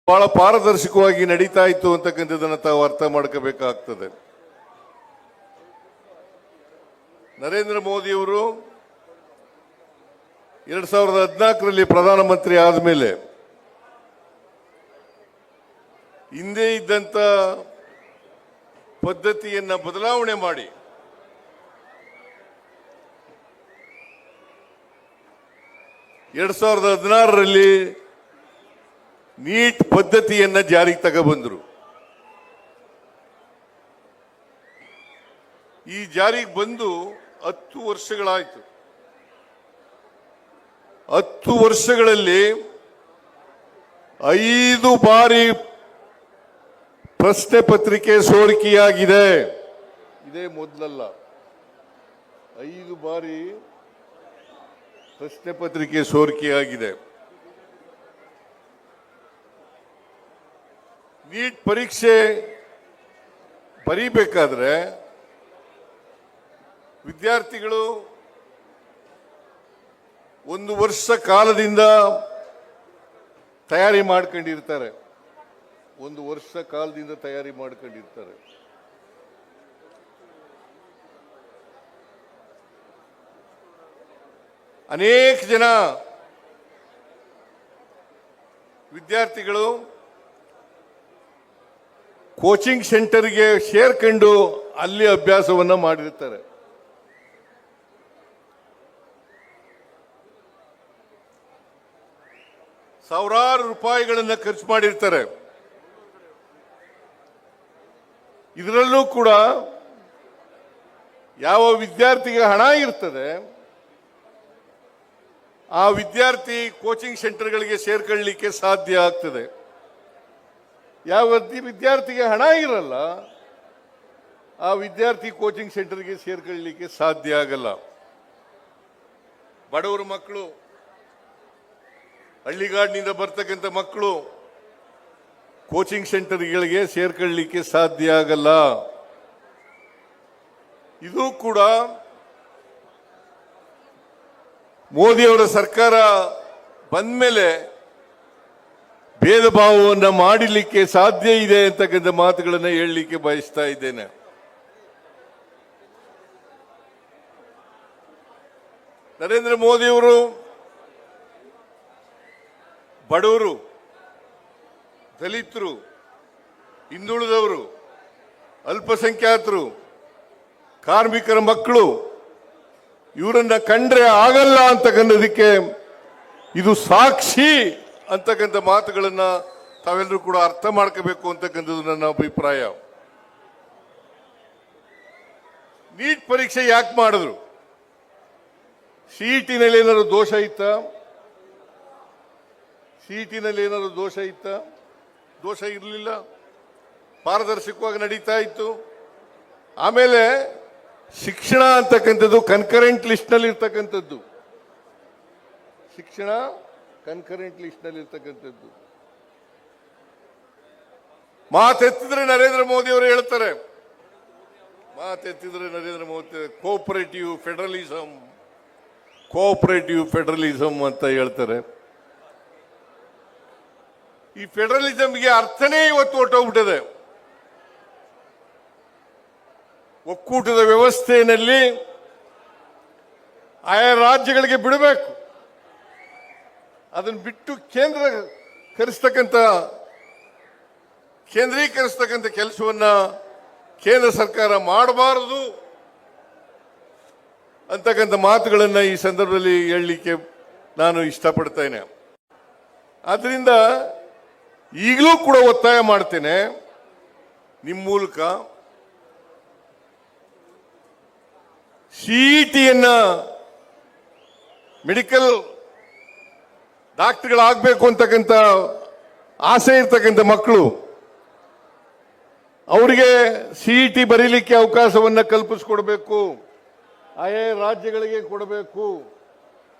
ಬಹಳ ಪಾರದರ್ಶಕವಾಗಿ ನಡೀತಾ ಇತ್ತು ಅಂತಕ್ಕಂಥದ್ದನ್ನು ತಾವು ಅರ್ಥ ಮಾಡ್ಕೋಬೇಕಾಗ್ತದೆ. ನರೇಂದ್ರ ಮೋದಿಯವರು 2014ರಲ್ಲಿ ಪ್ರಧಾನಮಂತ್ರಿ ಆದಮೇಲೆ ಹಿಂದೆ ಇದ್ದಂತ ಪದ್ಧತಿಯನ್ನ ಬದಲಾವಣೆ ಮಾಡಿ ಎರಡ್ 2016ರಲ್ಲಿ ನೀಟ್ ಪದ್ಧತಿಯನ್ನ ಜಾರಿಗೆ ತಗೊಬಂದ್ರು. ಈ ಜಾರಿಗೆ ಬಂದು 10 ವರ್ಷಗಳಾಯಿತು. 10 ವರ್ಷಗಳಲ್ಲಿ 5 ಬಾರಿ ಪ್ರಶ್ನೆ ಪತ್ರಿಕೆ ಸೋರಿಕೆಯಾಗಿದೆ. ಇದೇ ಮೊದಲಲ್ಲ, 5 ಬಾರಿ ಪ್ರಶ್ನೆ ಪತ್ರಿಕೆ ಸೋರಿಕೆಯಾಗಿದೆ. ನೀಟ್ ಪರೀಕ್ಷೆ ಬರೀಬೇಕಾದ್ರೆ ವಿದ್ಯಾರ್ಥಿಗಳು 1 ವರ್ಷ ಕಾಲದಿಂದ ತಯಾರಿ ಮಾಡ್ಕೊಂಡಿರ್ತಾರೆ. 1 ವರ್ಷ ಕಾಲದಿಂದ ತಯಾರಿ ಮಾಡ್ಕೊಂಡಿರ್ತಾರೆ. ಅನೇಕ ಜನ ವಿದ್ಯಾರ್ಥಿಗಳು ಕೋಚಿಂಗ್ ಸೆಂಟರ್ಗೆ ಸೇರ್ಕೊಂಡು ಅಲ್ಲಿ ಅಭ್ಯಾಸವನ್ನ ಮಾಡಿರ್ತಾರೆ. ಸಾವಿರಾರು ರೂಪಾಯಿಗಳನ್ನು ಖರ್ಚು ಮಾಡಿರ್ತಾರೆ. ಇದರಲ್ಲೂ ಕೂಡ ಯಾವ ವಿದ್ಯಾರ್ಥಿಗೆ ಹಣ ಇರ್ತದೆ ಆ ವಿದ್ಯಾರ್ಥಿ ಕೋಚಿಂಗ್ ಸೆಂಟರ್ಗಳಿಗೆ ಸೇರ್ಕೊಳ್ಳಲಿಕ್ಕೆ ಸಾಧ್ಯ ಆಗ್ತದೆ. ಯಾವ ವಿದ್ಯಾರ್ಥಿಗೆ ಹಣ ಇರಲ್ಲ ಆ ವಿದ್ಯಾರ್ಥಿ ಕೋಚಿಂಗ್ ಸೆಂಟರ್ಗೆ ಸೇರ್ಕೊಳ್ಳಲಿಕ್ಕೆ ಸಾಧ್ಯ ಆಗಲ್ಲ. ಬಡವರ ಮಕ್ಕಳು, ಹಳ್ಳಿಗಾಡಿನಿಂದ ಬರ್ತಕ್ಕಂಥ ಮಕ್ಕಳು ಕೋಚಿಂಗ್ ಸೆಂಟರ್ಗಳಿಗೆ ಸೇರ್ಕೊಳ್ಳಲಿಕ್ಕೆ ಸಾಧ್ಯ ಆಗಲ್ಲ. ಇದು ಕೂಡ ಮೋದಿಯವರ ಸರ್ಕಾರ ಬಂದ ಮೇಲೆ ಭೇದ ಭಾವವನ್ನು ಮಾಡಲಿಕ್ಕೆ ಸಾಧ್ಯ ಇದೆ ಅಂತಕ್ಕಂಥ ಮಾತುಗಳನ್ನು ಹೇಳಲಿಕ್ಕೆ ಬಯಸ್ತಾ ಇದ್ದೇನೆ. ನರೇಂದ್ರ ಮೋದಿಯವರು ಬಡವರು, ದಲಿತರು, ಹಿಂದುಳಿದವರು, ಅಲ್ಪಸಂಖ್ಯಾತರು, ಕಾರ್ಮಿಕರ ಮಕ್ಕಳು ಇವರನ್ನ ಕಂಡ್ರೆ ಆಗಲ್ಲ ಅಂತಕ್ಕಂಥದಕ್ಕೆ ಇದು ಸಾಕ್ಷಿ ಅಂತಕ್ಕಂಥ ಮಾತುಗಳನ್ನ ತಾವೆಲ್ಲರೂ ಕೂಡ ಅರ್ಥ ಮಾಡ್ಕೋಬೇಕು ಅಂತಕ್ಕಂಥದ್ದು ನನ್ನ ಅಭಿಪ್ರಾಯ. ನೀಟ್ ಪರೀಕ್ಷೆ ಯಾಕೆ ಮಾಡಿದ್ರು? ಸಿಇಟಿನಲ್ಲಿ ಏನಾದ್ರು ದೋಷ ಇತ್ತಾ? ಸಿಇಟಿನಲ್ಲಿ ಏನಾದ್ರು ದೋಷ ಇತ್ತಾ? ದೋಷ ಇರಲಿಲ್ಲ, ಪಾರದರ್ಶಕವಾಗಿ ನಡೀತಾ ಇತ್ತು. ಆಮೇಲೆ ಶಿಕ್ಷಣ ಅಂತಕ್ಕಂಥದ್ದು ಕನ್ಕರೆಂಟ್ ಲಿಸ್ಟ್ ನಲ್ಲಿ ಇರ್ತಕ್ಕಂಥದ್ದು. ಶಿಕ್ಷಣ ಕನ್ಕರೆಂಟ್ ಲಿಸ್ಟ್ ನಲ್ಲಿ ಇರ್ತಕ್ಕಂಥದ್ದು. ಮಾತೆತ್ತಿದ್ರೆ ನರೇಂದ್ರ ಮೋದಿ ಅವರು ಹೇಳ್ತಾರೆ, ಮಾತೆತ್ತಿದ್ರೆ Narendra Modi cooperative federalism, cooperative federalism ಅಂತ ಹೇಳ್ತಾರೆ. ಈ ಫೆಡರಲಿಸಂಗೆ ಅರ್ಥನೇ ಇವತ್ತು ಹೊರಟೋಗ್ಬಿಟ್ಟಿದೆ. ಒಕ್ಕೂಟದ ವ್ಯವಸ್ಥೆಯಲ್ಲಿ ಆಯಾ ರಾಜ್ಯಗಳಿಗೆ ಬಿಡಬೇಕು, ಅದನ್ನು ಬಿಟ್ಟು ಕೇಂದ್ರೀಕರಿಸ್ತಕ್ಕಂಥ ಕೆಲಸವನ್ನ ಕೇಂದ್ರ ಸರ್ಕಾರ ಮಾಡಬಾರದು ಅಂತಕ್ಕಂಥ ಮಾತುಗಳನ್ನು ಈ ಸಂದರ್ಭದಲ್ಲಿ ಹೇಳಲಿಕ್ಕೆ ನಾನು ಇಷ್ಟಪಡ್ತೇನೆ. ಆದ್ರಿಂದ ಈಗಲೂ ಕೂಡ ಒತ್ತಾಯ ಮಾಡ್ತೇನೆ ನಿಮ್ಮ ಮೂಲಕ, ಸಿಇಟಿಯನ್ನ ಮೆಡಿಕಲ್ ಡಾಕ್ಟರ್ಗಳಾಗಬೇಕು ಅಂತಕ್ಕಂಥ ಆಸೆ ಇರ್ತಕ್ಕಂಥ ಮಕ್ಕಳು ಅವರಿಗೆ ಸಿಇಟಿ ಬರೀಲಿಕ್ಕೆ ಅವಕಾಶವನ್ನ ಕಲ್ಪಿಸಿಕೊಡ್ಬೇಕು, ಆಯಾ ರಾಜ್ಯಗಳಿಗೆ ಕೊಡಬೇಕು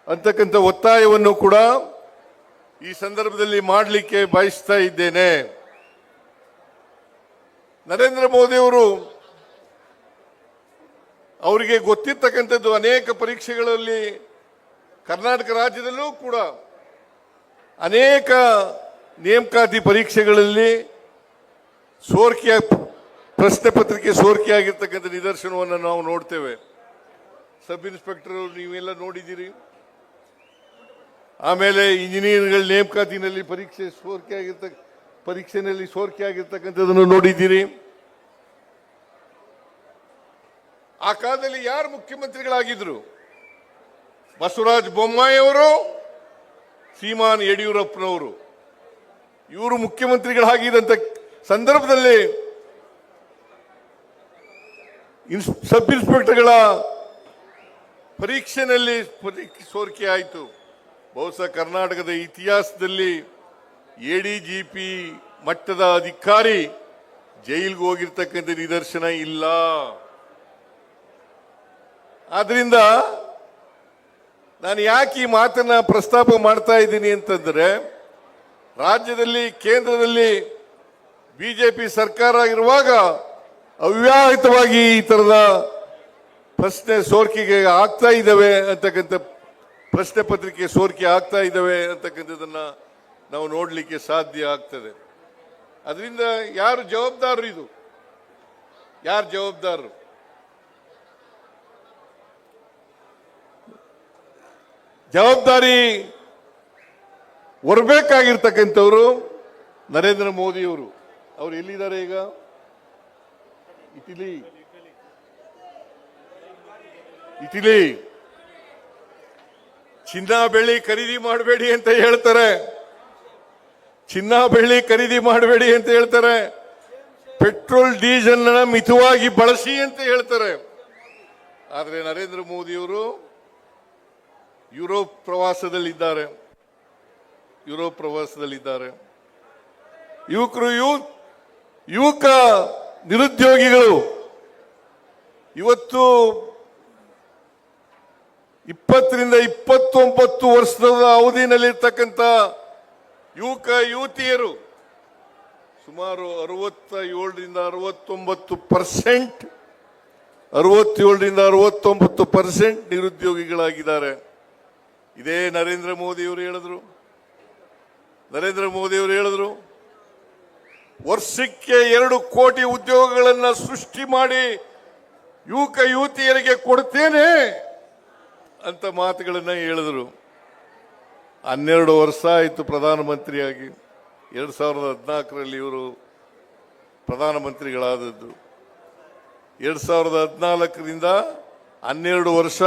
ಅಂತಕ್ಕಂಥ ಒತ್ತಾಯವನ್ನು ಕೂಡ ಈ ಸಂದರ್ಭದಲ್ಲಿ ಮಾಡಲಿಕ್ಕೆ ಬಯಸ್ತಾ ಇದ್ದೇನೆ. ನರೇಂದ್ರ ಮೋದಿಯವರು ಅವರಿಗೆ ಗೊತ್ತಿರ್ತಕ್ಕಂಥದ್ದು ಅನೇಕ ಪರೀಕ್ಷೆಗಳಲ್ಲಿ ಕರ್ನಾಟಕ ರಾಜ್ಯದಲ್ಲೂ ಕೂಡ ಅನೇಕ ನೇಮಕಾತಿ ಪರೀಕ್ಷೆಗಳಲ್ಲಿ ಸೋರಿಕೆ ಪ್ರಶ್ನೆ ಪತ್ರಿಕೆ ಸೋರಿಕೆ ಆಗಿರ್ತಕ್ಕಂಥ ನಿದರ್ಶನವನ್ನು ನಾವು ನೋಡ್ತೇವೆ. ಸಬ್ ಇನ್ಸ್ಪೆಕ್ಟರ್ ನೀವೆಲ್ಲ ನೋಡಿದ್ದೀರಿ. ಆಮೇಲೆ ಇಂಜಿನಿಯರ್ಗಳ ನೇಮಕಾತಿನಲ್ಲಿ ಪರೀಕ್ಷೆಯಲ್ಲಿ ಸೋರಿಕೆ ಆಗಿರ್ತಕ್ಕಂಥದ್ದನ್ನು ನೋಡಿದ್ದೀರಿ. ಆ ಕಾಲದಲ್ಲಿ ಯಾರು ಮುಖ್ಯಮಂತ್ರಿಗಳಾಗಿದ್ರು? ಬಸವರಾಜ ಬೊಮ್ಮಾಯಿ ಅವರು, ಶ್ರೀಮಾನ್ ಯಡಿಯೂರಪ್ಪನವರು. ಇವರು ಮುಖ್ಯಮಂತ್ರಿಗಳಾಗಿದ್ದಂಥ ಸಂದರ್ಭದಲ್ಲಿ ಸಬ್ ಇನ್ಸ್ಪೆಕ್ಟರ್ಗಳ ಪರೀಕ್ಷೆಯಲ್ಲಿ ಸೋರಿಕೆ ಆಯಿತು. ಬಹುಶಃ ಕರ್ನಾಟಕದ ಇತಿಹಾಸದಲ್ಲಿ ಎಡಿಜಿಪಿ ಮಟ್ಟದ ಅಧಿಕಾರಿ ಜೈಲಿಗೆ ಹೋಗಿರ್ತಕ್ಕಂಥ ನಿದರ್ಶನ ಇಲ್ಲ. ಆದ್ರಿಂದ ನಾನು ಯಾಕೆ ಈ ಮಾತನ್ನ ಪ್ರಸ್ತಾಪ ಮಾಡ್ತಾ ಇದ್ದೀನಿ ಅಂತಂದ್ರೆ, ರಾಜ್ಯದಲ್ಲಿ ಕೇಂದ್ರದಲ್ಲಿ ಬಿಜೆಪಿ ಸರ್ಕಾರ ಇರುವಾಗ ಅವ್ಯಾಹಿತವಾಗಿ ಈ ತರದ ಪ್ರಶ್ನೆ ಸೋರಿಕೆಗೆ ಆಗ್ತಾ ಇದ್ದಾವೆ ಅಂತಕ್ಕಂಥ, ಪ್ರಶ್ನೆ ಪತ್ರಿಕೆ ಸೋರಿಕೆ ಆಗ್ತಾ ಇದ್ದಾವೆ ಅಂತಕ್ಕಂಥದ್ದನ್ನ ನಾವು ನೋಡಲಿಕ್ಕೆ ಸಾಧ್ಯ ಆಗ್ತದೆ. ಅದರಿಂದ ಯಾರು ಜವಾಬ್ದಾರರು? ಇದು ಯಾರು ಜವಾಬ್ದಾರರು? ಜವಾಬ್ದಾರಿ ಹೊರಬೇಕಾಗಿರ್ತಕ್ಕಂಥವ್ರು ನರೇಂದ್ರ ಮೋದಿಯವರು. ಅವರು ಎಲ್ಲಿದ್ದಾರೆ ಈಗ? ಇಟಲಿ. ಚಿನ್ನ ಬೆಳ್ಳಿ ಖರೀದಿ ಮಾಡಬೇಡಿ ಅಂತ ಹೇಳ್ತಾರೆ. ಚಿನ್ನ ಬೆಳ್ಳಿ ಖರೀದಿ ಮಾಡಬೇಡಿ ಅಂತ ಹೇಳ್ತಾರೆ. ಪೆಟ್ರೋಲ್ ಡೀಸೆಲ್ ಮಿತವಾಗಿ ಬಳಸಿ ಅಂತ ಹೇಳ್ತಾರೆ. ಆದರೆ ನರೇಂದ್ರ ಮೋದಿಯವರು ಯುರೋಪ್ ಪ್ರವಾಸದಲ್ಲಿದ್ದಾರೆ. ಯುವಕ ನಿರುದ್ಯೋಗಿಗಳು ಇವತ್ತು 20 ರಿಂದ 29 ವರ್ಷದ ಅವಧಿನಲ್ಲಿರ್ತಕ್ಕಂಥ ಯುವಕ ಯುವತಿಯರು ಸುಮಾರು 67% ನಿರುದ್ಯೋಗಿಗಳಾಗಿದ್ದಾರೆ. ಇದೇ ನರೇಂದ್ರ ಮೋದಿಯವರು ಹೇಳಿದ್ರು ವರ್ಷಕ್ಕೆ 2 ಕೋಟಿ ಉದ್ಯೋಗಗಳನ್ನು ಸೃಷ್ಟಿ ಮಾಡಿ ಯುವಕ ಯುವತಿಯರಿಗೆ ಕೊಡ್ತೇನೆ ಅಂತ ಮಾತುಗಳನ್ನ ಹೇಳಿದ್ರು. 12 ವರ್ಷ ಆಯಿತು ಪ್ರಧಾನಮಂತ್ರಿಯಾಗಿ. 2014ರಲ್ಲಿ ಇವರು ಪ್ರಧಾನಮಂತ್ರಿಗಳಾದದ್ದು. 2014ರಿಂದ 12 ವರ್ಷ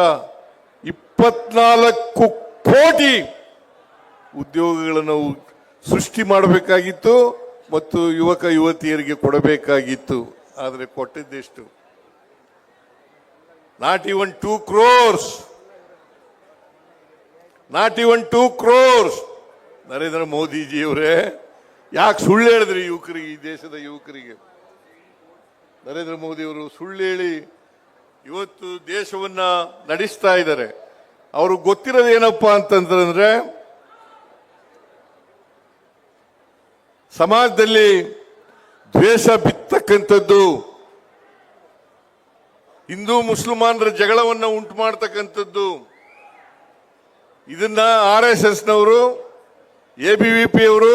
24 ಕೋಟಿ ಉದ್ಯೋಗಗಳನ್ನು ಸೃಷ್ಟಿ ಮಾಡಬೇಕಾಗಿತ್ತು ಮತ್ತು ಯುವಕ ಯುವತಿಯರಿಗೆ ಕೊಡಬೇಕಾಗಿತ್ತು. ಆದರೆ ಕೊಟ್ಟಿದ್ದೆಷ್ಟು? Not even 2 crores. ನರೇಂದ್ರ ಮೋದಿಜಿಯವರೇ ಯಾಕೆ ಸುಳ್ಳು ಹೇಳಿದ್ರಿ ಯುವಕರಿಗೆ, ಈ ದೇಶದ ಯುವಕರಿಗೆ? ನರೇಂದ್ರ ಮೋದಿಯವರು ಸುಳ್ಳು ಹೇಳಿ ಇವತ್ತು ದೇಶವನ್ನ ನಡೆಸ್ತಾ ಇದ್ದಾರೆ. ಅವ್ರಿಗೆ ಗೊತ್ತಿರೋದು ಏನಪ್ಪಾ ಅಂತಂದ್ರೆ, ಸಮಾಜದಲ್ಲಿ ದ್ವೇಷ ಬಿತ್ತಕ್ಕಂಥದ್ದು, ಹಿಂದೂ ಮುಸಲ್ಮಾನರ ಜಗಳವನ್ನ ಉಂಟು ಮಾಡತಕ್ಕಂಥದ್ದು. ಇದನ್ನ RSSನವರು, ABVP ಅವರು,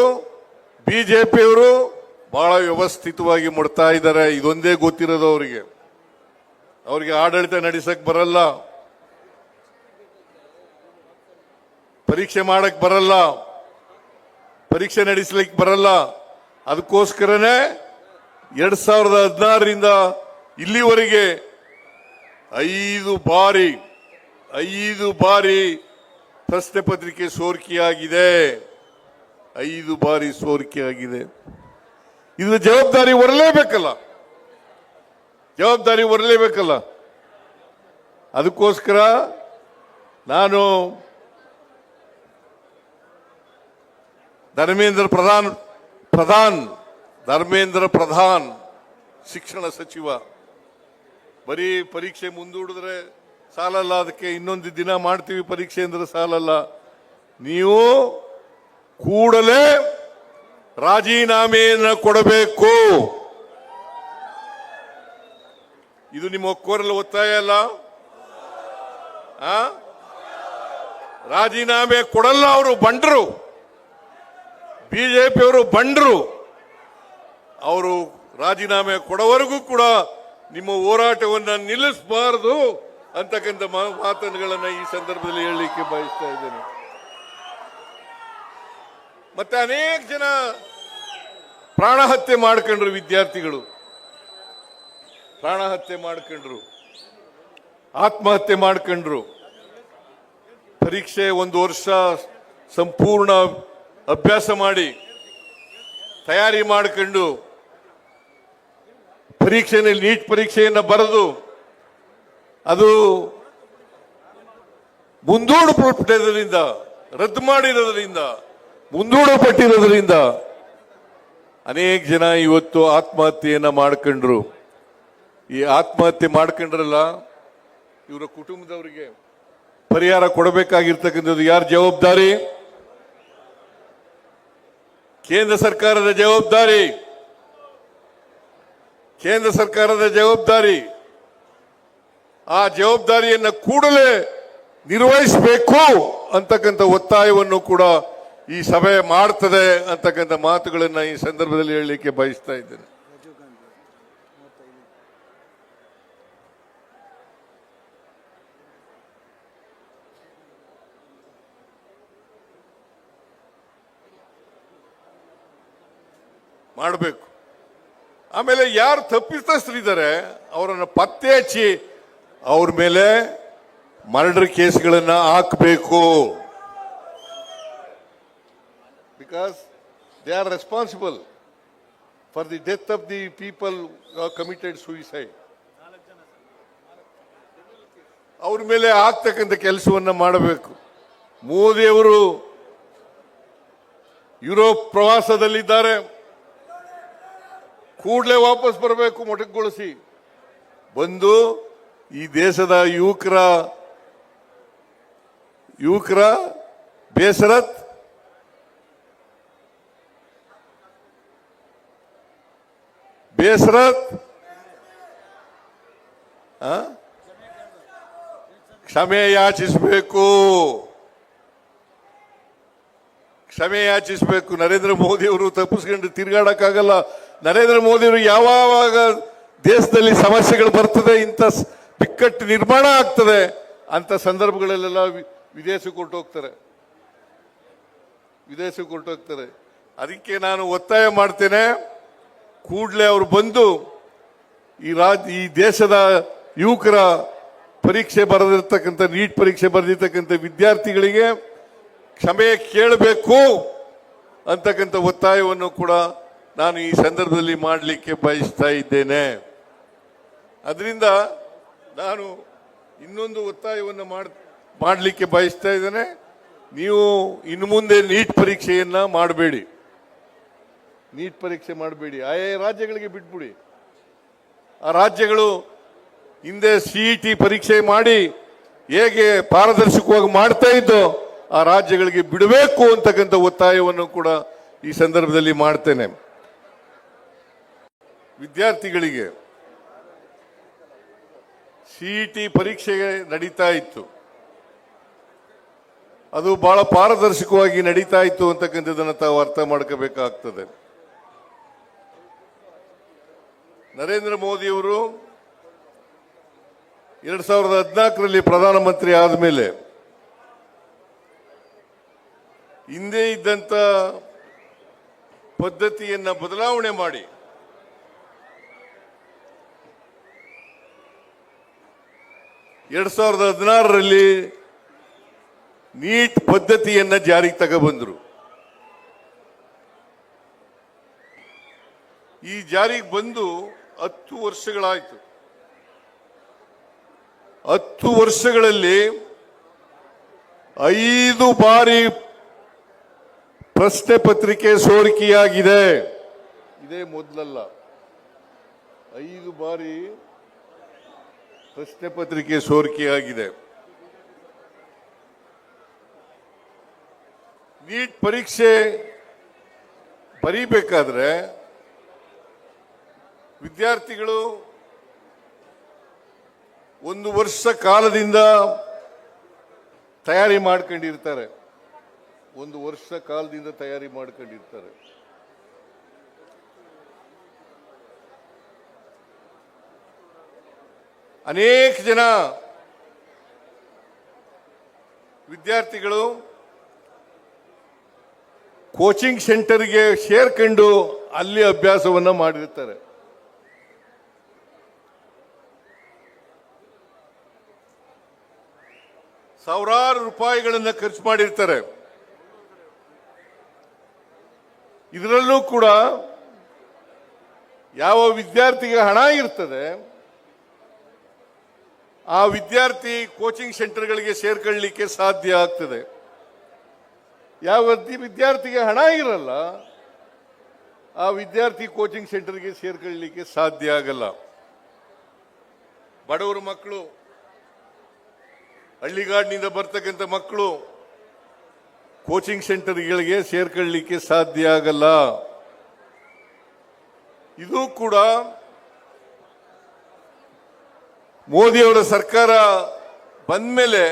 ಬಿಜೆಪಿ ಅವರು ಬಹಳ ವ್ಯವಸ್ಥಿತವಾಗಿ ಮಾಡ್ತಾ ಇದ್ದಾರೆ. ಇದೊಂದೇ ಗೊತ್ತಿರೋದು ಅವರಿಗೆ. ಆಡಳಿತ ನಡೆಸಕ್ ಬರಲ್ಲ, ಪರೀಕ್ಷೆ ಮಾಡಕ್ ಬರಲ್ಲ, ಪರೀಕ್ಷೆ ನಡೆಸಲಿಕ್ಕೆ ಬರಲ್ಲ. ಅದಕ್ಕೋಸ್ಕರನೇ 2016ರಿಂದ ಇಲ್ಲಿವರೆಗೆ 5 ಬಾರಿ ಪ್ರಶ್ನೆ ಪತ್ರಿಕೆ ಸೋರಿಕೆಯಾಗಿದೆ. 5 ಬಾರಿ ಸೋರಿಕೆಯಾಗಿದೆ. ಇದರ ಜವಾಬ್ದಾರಿ ಹೊರಲೇಬೇಕಲ್ಲ. ಅದಕ್ಕೋಸ್ಕರ ನಾನು ಧರ್ಮೇಂದ್ರ ಪ್ರಧಾನ್ ಶಿಕ್ಷಣ ಸಚಿವ, ಬರೀ ಪರೀಕ್ಷೆ ಮುಂದೂಡಿದ್ರೆ ಸಾಲಲ್ಲ, ಅದಕ್ಕೆ ಇನ್ನೊಂದು ದಿನ ಮಾಡ್ತೀವಿ ಪರೀಕ್ಷೆ ಅಂದ್ರೆ ಸಾಲಲ್ಲ. ನೀವು ಕೂಡಲೇ ರಾಜೀನಾಮೆಯನ್ನು ಕೊಡಬೇಕು. ಇದು ನಿಮ್ಮ ಒಕ್ಕೋರಲ್ಲ ಒತ್ತಾಯ ಅಲ್ಲ? ರಾಜೀನಾಮೆ ಕೊಡಲ್ಲ ಅವರು. ಬಂಡರು ಬಿಜೆಪಿಯವರು ಬಂಡರು. ಅವರು ರಾಜೀನಾಮೆ ಕೊಡೋವರೆಗೂ ಕೂಡ ನಿಮ್ಮ ಹೋರಾಟವನ್ನು ನಿಲ್ಲಿಸಬಾರದು ಅಂತಕ್ಕಂಥ ಮಾತುಗಳನ್ನ ಈ ಸಂದರ್ಭದಲ್ಲಿ ಹೇಳಲಿಕ್ಕೆ ಬಯಸ್ತಾ ಇದ್ದೇನೆ. ಮತ್ತೆ ಅನೇಕ ಜನ ಪ್ರಾಣ ಹತ್ಯೆ ಮಾಡ್ಕೊಂಡ್ರು, ವಿದ್ಯಾರ್ಥಿಗಳು ಪ್ರಾಣ ಹತ್ಯೆ ಮಾಡ್ಕೊಂಡ್ರು, ಆತ್ಮಹತ್ಯೆ ಮಾಡ್ಕೊಂಡ್ರು. ಪರೀಕ್ಷೆ 1 ವರ್ಷ ಸಂಪೂರ್ಣ ಅಭ್ಯಾಸ ಮಾಡಿ ತಯಾರಿ ಮಾಡಿಕೊಂಡು ಪರೀಕ್ಷೆಯಲ್ಲಿ ನೀಟ್ ಪರೀಕ್ಷೆಯನ್ನು ಬರೆದು ಅದು ಮುಂದೂಡಲ್ಪಟ್ಟಿರೋದ್ರಿಂದ, ರದ್ದು ಮಾಡಿರೋದ್ರಿಂದ, ಮುಂದೂಡಲ್ಪಟ್ಟಿರೋದ್ರಿಂದ ಅನೇಕ ಜನ ಇವತ್ತು ಆತ್ಮಹತ್ಯೆಯನ್ನ ಮಾಡ್ಕೊಂಡ್ರು. ಈ ಆತ್ಮಹತ್ಯೆ ಮಾಡ್ಕೊಂಡ್ರಲ್ಲ, ಇವರ ಕುಟುಂಬದವರಿಗೆ ಪರಿಹಾರ ಕೊಡಬೇಕಾಗಿರ್ತಕ್ಕಂಥದ್ದು ಯಾರ ಜವಾಬ್ದಾರಿ? ಕೇಂದ್ರ ಸರ್ಕಾರದ ಜವಾಬ್ದಾರಿ. ಕೇಂದ್ರ ಸರ್ಕಾರದ ಜವಾಬ್ದಾರಿ. ಆ ಜವಾಬ್ದಾರಿಯನ್ನು ಕೂಡಲೇ ನಿರ್ವಹಿಸಬೇಕು ಅಂತಕ್ಕಂಥ ಒತ್ತಾಯವನ್ನು ಕೂಡ ಈ ಸಭೆ ಮಾಡ್ತದೆ ಅಂತಕ್ಕಂಥ ಮಾತುಗಳನ್ನ ಈ ಸಂದರ್ಭದಲ್ಲಿ ಹೇಳಲಿಕ್ಕೆ ಬಯಸ್ತಾ ಇದ್ದೇನೆ. ಮಾಡಬೇಕು. ಆಮೇಲೆ ಯಾರು ತಪ್ಪಿತಸ್ಥರಿದ್ದಾರೆ ಅವರನ್ನು ಪತ್ತೆ ಹಚ್ಚಿ ಅವ್ರ ಮೇಲೆ ಮರ್ಡರ್ ಕೇಸ್ಗಳನ್ನ ಹಾಕಬೇಕು. Because they are responsible for the death of the people committed suicide. ಅವ್ರ ಮೇಲೆ ಆಗ್ತಕ್ಕಂಥ ಕೆಲಸವನ್ನ ಮಾಡಬೇಕು. ಮೋದಿಯವರು ಯುರೋಪ್ ಪ್ರವಾಸದಲ್ಲಿದ್ದಾರೆ, ಕೂಡಲೇ ವಾಪಸ್ ಬರಬೇಕು, ಮೊಟಕುಗೊಳಿಸಿ ಬಂದು ಈ ದೇಶದ ಯುವಕರ ಬೇಸರತ್ ಕ್ಷಮೆ ಯಾಚಿಸಬೇಕು. ಕ್ಷಮೆ ಯಾಚಿಸಬೇಕು. ನರೇಂದ್ರ ಮೋದಿ ಅವರು ತಪ್ಪಿಸ್ಕೊಂಡು ತಿರುಗಾಡಕ್ಕಾಗಲ್ಲ. ನರೇಂದ್ರ ಮೋದಿ ಅವರು ಯಾವಾಗ ದೇಶದಲ್ಲಿ ಸಮಸ್ಯೆಗಳು ಬರ್ತದೆ, ಇಂಥ ಬಿಕ್ಕಟ್ಟು ನಿರ್ಮಾಣ ಆಗ್ತದೆ ಅಂತ ಸಂದರ್ಭಗಳಲ್ಲೆಲ್ಲ ವಿದೇಶಕ್ಕೆ ಹೊರಟೋಗ್ತಾರೆ. ಅದಕ್ಕೆ ನಾನು ಒತ್ತಾಯ ಮಾಡ್ತೇನೆ, ಕೂಡಲೇ ಅವರು ಬಂದು ಈ ದೇಶದ ಯುವಕರ ಪರೀಕ್ಷೆ ಬರೆದಿರ್ತಕ್ಕಂಥ ನೀಟ್ ಪರೀಕ್ಷೆ ಬರೆದಿರ್ತಕ್ಕಂಥ ವಿದ್ಯಾರ್ಥಿಗಳಿಗೆ ಕ್ಷಮೆ ಕೇಳಬೇಕು ಅಂತಕ್ಕಂಥ ಒತ್ತಾಯವನ್ನು ಕೂಡ ನಾನು ಈ ಸಂದರ್ಭದಲ್ಲಿ ಮಾಡಲಿಕ್ಕೆ ಬಯಸ್ತಾ ಇದ್ದೇನೆ. ಅದರಿಂದ ನಾನು ಇನ್ನೊಂದು ಒತ್ತಾಯವನ್ನು ಮಾಡಲಿಕ್ಕೆ ಬಯಸ್ತಾ ಇದ್ದೇನೆ. ನೀವು ಇನ್ನು ಮುಂದೆ ನೀಟ್ ಪರೀಕ್ಷೆಯನ್ನ ಮಾಡಬೇಡಿ. ಆಯಾ ರಾಜ್ಯಗಳಿಗೆ ಬಿಟ್ಬಿಡಿ. ಆ ರಾಜ್ಯಗಳು ಹಿಂದೆ CET ಪರೀಕ್ಷೆ ಮಾಡಿ ಹೇಗೆ ಪಾರದರ್ಶಕವಾಗಿ ಮಾಡ್ತಾ ಇದ್ದೋ ಆ ರಾಜ್ಯಗಳಿಗೆ ಬಿಡಬೇಕು ಅಂತಕ್ಕಂಥ ಒತ್ತಾಯವನ್ನು ಕೂಡ ಈ ಸಂದರ್ಭದಲ್ಲಿ ಮಾಡ್ತೇನೆ. ವಿದ್ಯಾರ್ಥಿಗಳಿಗೆ CET ಪರೀಕ್ಷೆ ನಡೀತಾ ಇತ್ತು, ಅದು ಬಹಳ ಪಾರದರ್ಶಕವಾಗಿ ನಡೀತಾ ಇತ್ತು ಅಂತಕ್ಕಂಥದ್ದನ್ನು ತಾವು ಅರ್ಥ ಮಾಡ್ಕೋಬೇಕಾಗ್ತದೆ. ನರೇಂದ್ರ ಮೋದಿಯವರು 2014ರಲ್ಲಿ ಪ್ರಧಾನಮಂತ್ರಿ ಆದಮೇಲೆ ಹಿಂದೆ ಇದ್ದಂತ ಪದ್ಧತಿಯನ್ನ ಬದಲಾವಣೆ ಮಾಡಿ ಎರಡ್ 2016ರಲ್ಲಿ ನೀಟ್ ಪದ್ಧತಿಯನ್ನ ಜಾರಿಗೆ ತಗೊಬಂದ್ರು. ಈ ಜಾರಿಗೆ ಬಂದು 10 ವರ್ಷಗಳಾಯಿತು. 10 ವರ್ಷಗಳಲ್ಲಿ 5 ಬಾರಿ ಪ್ರಶ್ನೆ ಪತ್ರಿಕೆ ಸೋರಿಕೆಯಾಗಿದೆ. ಇದೇ ಮೊದಲಲ್ಲ, 5 ಬಾರಿ ಪ್ರಶ್ನೆ ಪತ್ರಿಕೆ ಸೋರಿಕೆಯಾಗಿದೆ. ನೀಟ್ ಪರೀಕ್ಷೆ ಬರೀಬೇಕಾದ್ರೆ ವಿದ್ಯಾರ್ಥಿಗಳು 1 ವರ್ಷ ಕಾಲದಿಂದ ತಯಾರಿ ಮಾಡ್ಕೊಂಡಿರ್ತಾರೆ. ಒಂದು ವರ್ಷ ಕಾಲದಿಂದ ತಯಾರಿ ಮಾಡ್ಕೊಂಡಿರ್ತಾರೆ. ಅನೇಕ ಜನ ವಿದ್ಯಾರ್ಥಿಗಳು ಕೋಚಿಂಗ್ ಸೆಂಟರ್ಗೆ ಸೇರ್ಕೊಂಡು ಅಲ್ಲಿ ಅಭ್ಯಾಸವನ್ನ ಮಾಡಿರ್ತಾರೆ. ಸಾವಿರಾರು ರೂಪಾಯಿಗಳನ್ನು ಖರ್ಚು ಮಾಡಿರ್ತಾರೆ. ಇದರಲ್ಲೂ ಕೂಡ ಯಾವ ವಿದ್ಯಾರ್ಥಿಗೆ ಹಣ ಇರ್ತದೆ ಆ ವಿದ್ಯಾರ್ಥಿ ಕೋಚಿಂಗ್ ಸೆಂಟರ್ಗಳಿಗೆ ಸೇರ್ಕೊಳ್ಳಲಿಕ್ಕೆ ಸಾಧ್ಯ ಆಗ್ತದೆ. ಯಾವ ವಿದ್ಯಾರ್ಥಿಗೆ ಹಣ ಇರಲ್ಲ ಆ ವಿದ್ಯಾರ್ಥಿ ಕೋಚಿಂಗ್ ಸೆಂಟರ್ಗೆ ಸೇರ್ಕೊಳ್ಳಲಿಕ್ಕೆ ಸಾಧ್ಯ ಆಗಲ್ಲ. ಬಡವರ ಮಕ್ಕಳು, ಹಳ್ಳಿಗಾಡಿನಿಂದ ಬರ್ತಕ್ಕಂಥ ಮಕ್ಕಳು ಕೋಚಿಂಗ್ ಸೆಂಟರ್ಗಳಿಗೆ ಸೇರ್ಕೊಳ್ಳಲಿಕ್ಕೆ ಸಾಧ್ಯ ಆಗಲ್ಲ. ಇದು ಕೂಡ ಮೋದಿಯವರ ಸರ್ಕಾರ ಬಂದ ಮೇಲೆ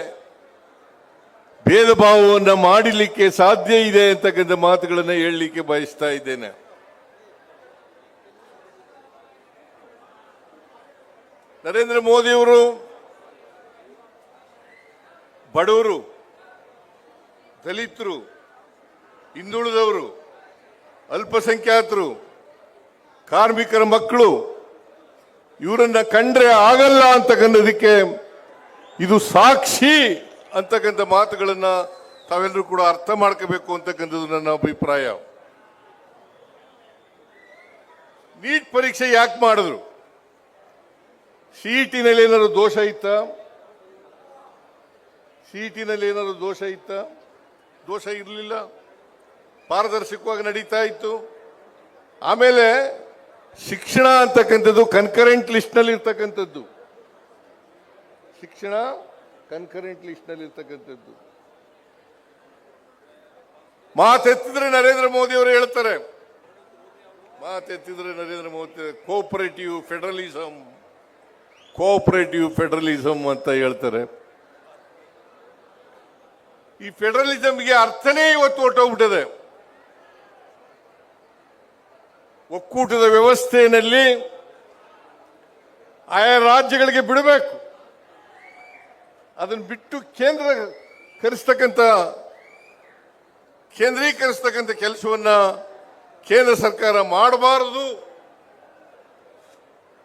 ಭೇದ ಭಾವವನ್ನು ಮಾಡಲಿಕ್ಕೆ ಸಾಧ್ಯ ಇದೆ ಅಂತಕ್ಕಂಥ ಮಾತುಗಳನ್ನು ಹೇಳಲಿಕ್ಕೆ ಬಯಸ್ತಾ ಇದ್ದೇನೆ. ನರೇಂದ್ರ ಮೋದಿಯವರು ಬಡವರು, ದಲಿತರು, ಹಿಂದುಳಿದವರು, ಅಲ್ಪಸಂಖ್ಯಾತರು, ಕಾರ್ಮಿಕರ ಮಕ್ಕಳು ಇವರನ್ನ ಕಂಡ್ರೆ ಆಗಲ್ಲ ಅಂತಕ್ಕಂಥದಕ್ಕೆ ಇದು ಸಾಕ್ಷಿ ಅಂತಕ್ಕಂಥ ಮಾತುಗಳನ್ನ ತಾವೆಲ್ಲರೂ ಕೂಡ ಅರ್ಥ ಮಾಡ್ಕೋಬೇಕು ಅಂತಕ್ಕಂಥದ್ದು ನನ್ನ ಅಭಿಪ್ರಾಯ. ನೀಟ್ ಪರೀಕ್ಷೆ ಯಾಕೆ ಮಾಡಿದ್ರು? ಸಿಇಟಿನಲ್ಲಿ ಏನಾದ್ರು ದೋಷ ಇತ್ತ? ಸಿಇಟಿನಲ್ಲಿ ಏನಾದ್ರು ದೋಷ ಇತ್ತ? ದೋಷ ಇರಲಿಲ್ಲ, ಪಾರದರ್ಶಕವಾಗಿ ನಡೀತಾ ಇತ್ತು. ಆಮೇಲೆ ಶಿಕ್ಷಣ ಅಂತಕ್ಕಂಥದ್ದು ಕನ್ಕರೆಂಟ್ ಲಿಸ್ಟ್ ನಲ್ಲಿ ಇರ್ತಕ್ಕಂಥದ್ದು. ಶಿಕ್ಷಣ ಕನ್ಕರೆಂಟ್ ಲಿಸ್ಟ್ ನಲ್ಲಿ ಇರ್ತಕ್ಕಂಥದ್ದು. ಮಾತೆತ್ತಿದ್ರೆ ನರೇಂದ್ರ ಮೋದಿ ಅವರು ಹೇಳ್ತಾರೆ, ಮಾತೆತ್ತಿದ್ರೆ Narendra Modi cooperative federalism, cooperative federalism ಅಂತ ಹೇಳ್ತಾರೆ. ಈ ಫೆಡರಲಿಸಂಗೆ ಅರ್ಥನೇ ಇವತ್ತು ಹೊರಟೋಗ್ಬಿಟ್ಟಿದೆ. ಒಕ್ಕೂಟದ ವ್ಯವಸ್ಥೆಯಲ್ಲಿ ಆಯಾ ರಾಜ್ಯಗಳಿಗೆ ಬಿಡಬೇಕು, ಅದನ್ನು ಬಿಟ್ಟು ಕೇಂದ್ರೀಕರಿಸ್ತಕ್ಕಂಥ ಕೆಲಸವನ್ನ ಕೇಂದ್ರ ಸರ್ಕಾರ ಮಾಡಬಾರದು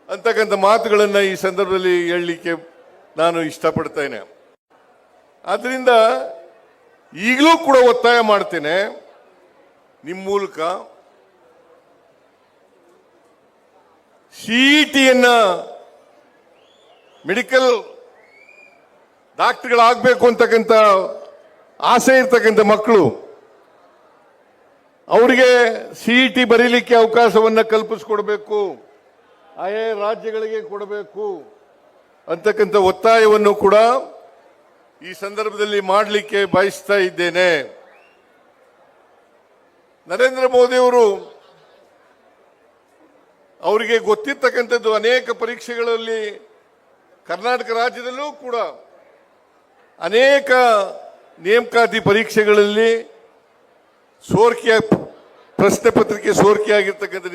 ಅಂತಕ್ಕಂಥ ಮಾತುಗಳನ್ನ ಈ ಸಂದರ್ಭದಲ್ಲಿ ಹೇಳಲಿಕ್ಕೆ ನಾನು ಇಷ್ಟಪಡ್ತೇನೆ. ಆದ್ರಿಂದ ಈಗಲೂ ಕೂಡ ಒತ್ತಾಯ ಮಾಡ್ತೇನೆ ನಿಮ್ಮ ಮೂಲಕ, ಸಿಇಟಿಯನ್ನ ಮೆಡಿಕಲ್ ಡಾಕ್ಟರ್ಗಳಾಗಬೇಕು ಅಂತಕ್ಕಂಥ ಆಸೆ ಇರ್ತಕ್ಕಂಥ ಮಕ್ಕಳು, ಅವರಿಗೆ ಸಿಇಟಿ ಬರೀಲಿಕ್ಕೆ ಅವಕಾಶವನ್ನ ಕಲ್ಪಿಸಿಕೊಡ್ಬೇಕು, ಆಯಾ ರಾಜ್ಯಗಳಿಗೆ ಕೊಡಬೇಕು ಅಂತಕ್ಕಂಥ ಒತ್ತಾಯವನ್ನು ಕೂಡ ಈ ಸಂದರ್ಭದಲ್ಲಿ ಮಾಡಲಿಕ್ಕೆ ಬಯಸ್ತಾ ಇದ್ದೇನೆ. ನರೇಂದ್ರ ಮೋದಿಯವರು ಅವರಿಗೆ ಗೊತ್ತಿರ್ತಕ್ಕಂಥದ್ದು ಅನೇಕ ಪರೀಕ್ಷೆಗಳಲ್ಲಿ ಕರ್ನಾಟಕ ರಾಜ್ಯದಲ್ಲೂ ಕೂಡ ಅನೇಕ ನೇಮಕಾತಿ ಪರೀಕ್ಷೆಗಳಲ್ಲಿ ಪ್ರಶ್ನೆ ಪತ್ರಿಕೆ ಸೋರಿಕೆಯಾಗಿರ್ತಕ್ಕಂಥ